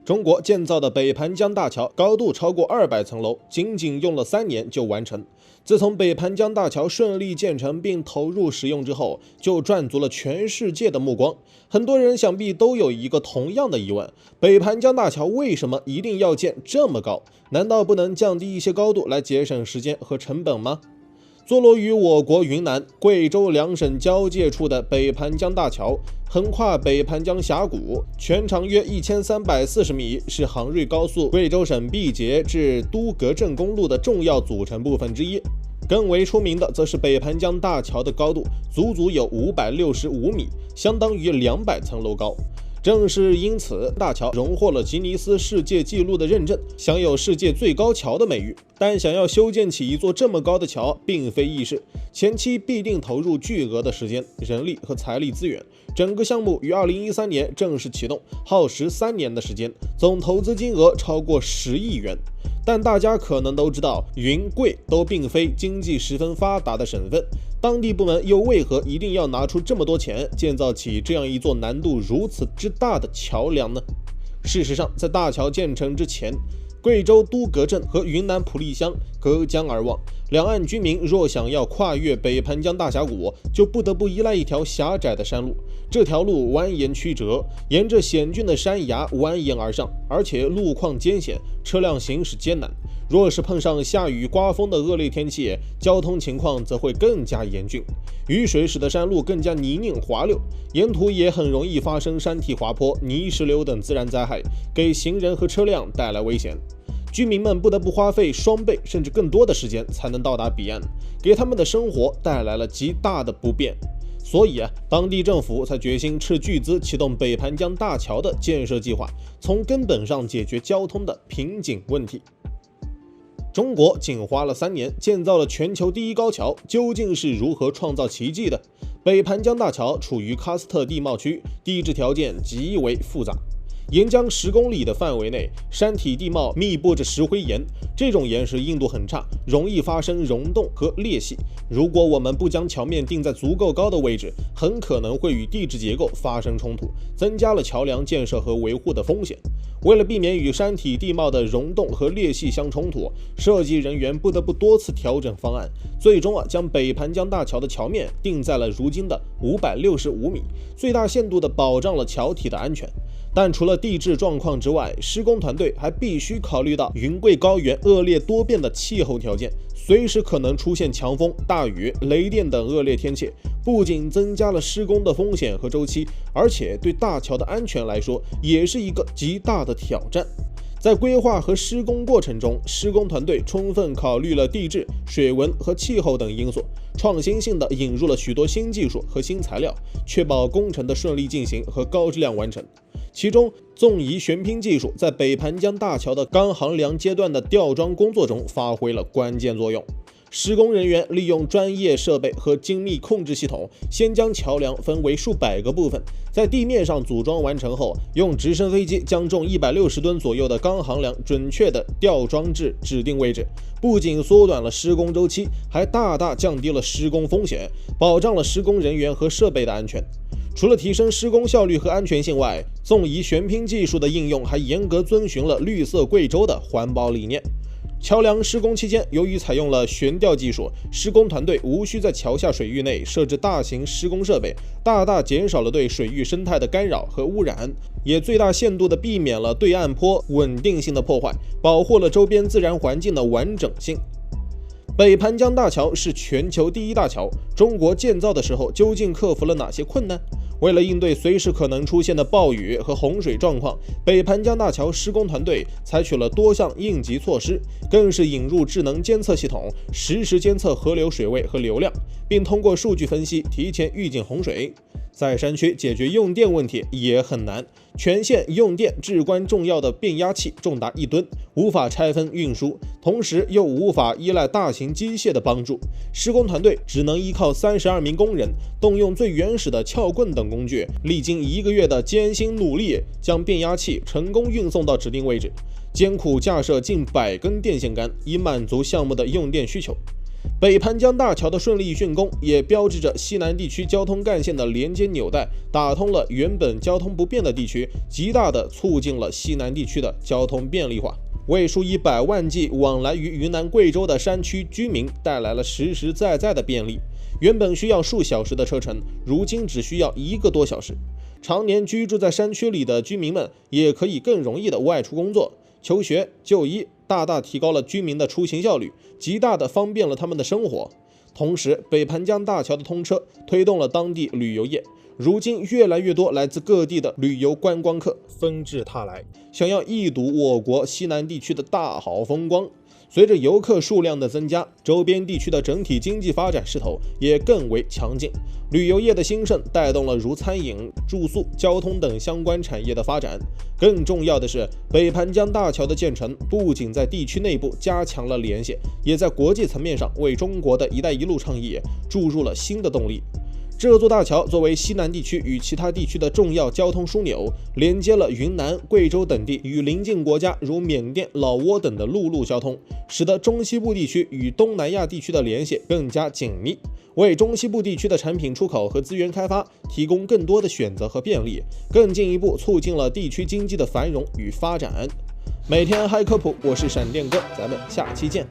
中国建造的北盘江大桥高度超过200层楼，仅仅用了3年就完成。自从北盘江大桥顺利建成并投入使用之后，就赚足了全世界的目光。很多人想必都有一个同样的疑问：北盘江大桥为什么一定要建这么高？难道不能降低一些高度来节省时间和成本吗？坐落于我国云南、贵州两省交界处的北盘江大桥，横跨北盘江峡谷，全长约1340米，是杭瑞高速贵州省毕节至都格镇公路的重要组成部分之一。更为出名的则是北盘江大桥的高度足足有565米，相当于200层楼高。正是因此，大桥荣获了吉尼斯世界纪录的认证，享有世界最高桥的美誉。但想要修建起一座这么高的桥，并非易事，前期必定投入巨额的时间、人力和财力资源。整个项目于2013年正式启动，耗时3年的时间，总投资金额超过10亿元。但大家可能都知道，云贵都并非经济十分发达的省份，当地部门又为何一定要拿出这么多钱建造起这样一座难度如此之大的桥梁呢？事实上，在大桥建成之前，贵州都格镇和云南普利乡隔江而望，两岸居民若想要跨越北盘江大峡谷，就不得不依赖一条狭窄的山路。这条路蜿蜒曲折，沿着险峻的山崖蜿蜒而上，而且路况艰险，车辆行驶艰难。若是碰上下雨刮风的恶劣天气，交通情况则会更加严峻。雨水使得山路更加泥泞滑溜，沿途也很容易发生山体滑坡、泥石流等自然灾害，给行人和车辆带来危险。居民们不得不花费双倍甚至更多的时间才能到达彼岸，给他们的生活带来了极大的不便。所以当地政府才决心斥巨资启动北盘江大桥的建设计划，从根本上解决交通的瓶颈问题。中国仅花了3年建造了全球第一高桥，究竟是如何创造奇迹的？北盘江大桥处于喀斯特地貌区，地质条件极为复杂。沿江10公里的范围内，山体地貌密布着石灰岩，这种岩石硬度很差，容易发生溶洞和裂隙。如果我们不将桥面定在足够高的位置，很可能会与地质结构发生冲突，增加了桥梁建设和维护的风险。为了避免与山体地貌的溶洞和裂隙相冲突，设计人员不得不多次调整方案，最终将北盘江大桥的桥面定在了如今的565米，最大限度地保障了桥体的安全。但除了地质状况之外，施工团队还必须考虑到云贵高原恶劣多变的气候条件，随时可能出现强风、大雨、雷电等恶劣天气，不仅增加了施工的风险和周期，而且对大桥的安全来说也是一个极大的挑战。在规划和施工过程中，施工团队充分考虑了地质、水文和气候等因素，创新性地引入了许多新技术和新材料，确保工程的顺利进行和高质量完成。其中，纵移悬拼技术在北盘江大桥的钢横梁阶段的吊装工作中发挥了关键作用。施工人员利用专业设备和精密控制系统，先将桥梁分为数百个部分，在地面上组装完成后，用直升飞机将重160吨左右的钢横梁准确地吊装至指定位置，不仅缩短了施工周期，还大大降低了施工风险，保障了施工人员和设备的安全。除了提升施工效率和安全性外，纵移悬拼技术的应用还严格遵循了绿色贵州的环保理念。桥梁施工期间，由于采用了悬吊技术，施工团队无需在桥下水域内设置大型施工设备，大大减少了对水域生态的干扰和污染，也最大限度地避免了对岸坡稳定性的破坏，保护了周边自然环境的完整性。北盘江大桥是全球第一大桥，中国建造的时候究竟克服了哪些困难？为了应对随时可能出现的暴雨和洪水状况，北盘江大桥施工团队采取了多项应急措施，更是引入智能监测系统，实时监测河流水位和流量，并通过数据分析提前预警洪水。在山区解决用电问题也很难，全线用电至关重要的变压器重达1吨，无法拆分运输，同时又无法依赖大型机械的帮助，施工团队只能依靠32名工人，动用最原始的撬棍等工具，历经1个月的艰辛努力，将变压器成功运送到指定位置，艰苦架设近100根电线杆，以满足项目的用电需求。北盘江大桥的顺利竣工，也标志着西南地区交通干线的连接纽带打通了原本交通不便的地区，极大地促进了西南地区的交通便利化，为数以百万计往来于云南、贵州的山区居民带来了实实在在的便利。原本需要数小时的车程，如今只需要1个多小时。常年居住在山区里的居民们也可以更容易地外出工作、求学、就医，大大提高了居民的出行效率，极大地方便了他们的生活。同时，北盘江大桥的通车推动了当地旅游业，如今越来越多来自各地的旅游观光客纷至沓来，想要一睹我国西南地区的大好风光。随着游客数量的增加，周边地区的整体经济发展势头也更为强劲。旅游业的兴盛带动了如餐饮、住宿、交通等相关产业的发展。更重要的是，北盘江大桥的建成不仅在地区内部加强了联系，也在国际层面上为中国的一带一路倡议注入了新的动力。这座大桥作为西南地区与其他地区的重要交通枢纽，连接了云南、贵州等地与邻近国家如缅甸、老挝等的陆路交通，使得中西部地区与东南亚地区的联系更加紧密，为中西部地区的产品出口和资源开发提供更多的选择和便利，更进一步促进了地区经济的繁荣与发展。每天嗨科普，我是闪电哥，咱们下期见。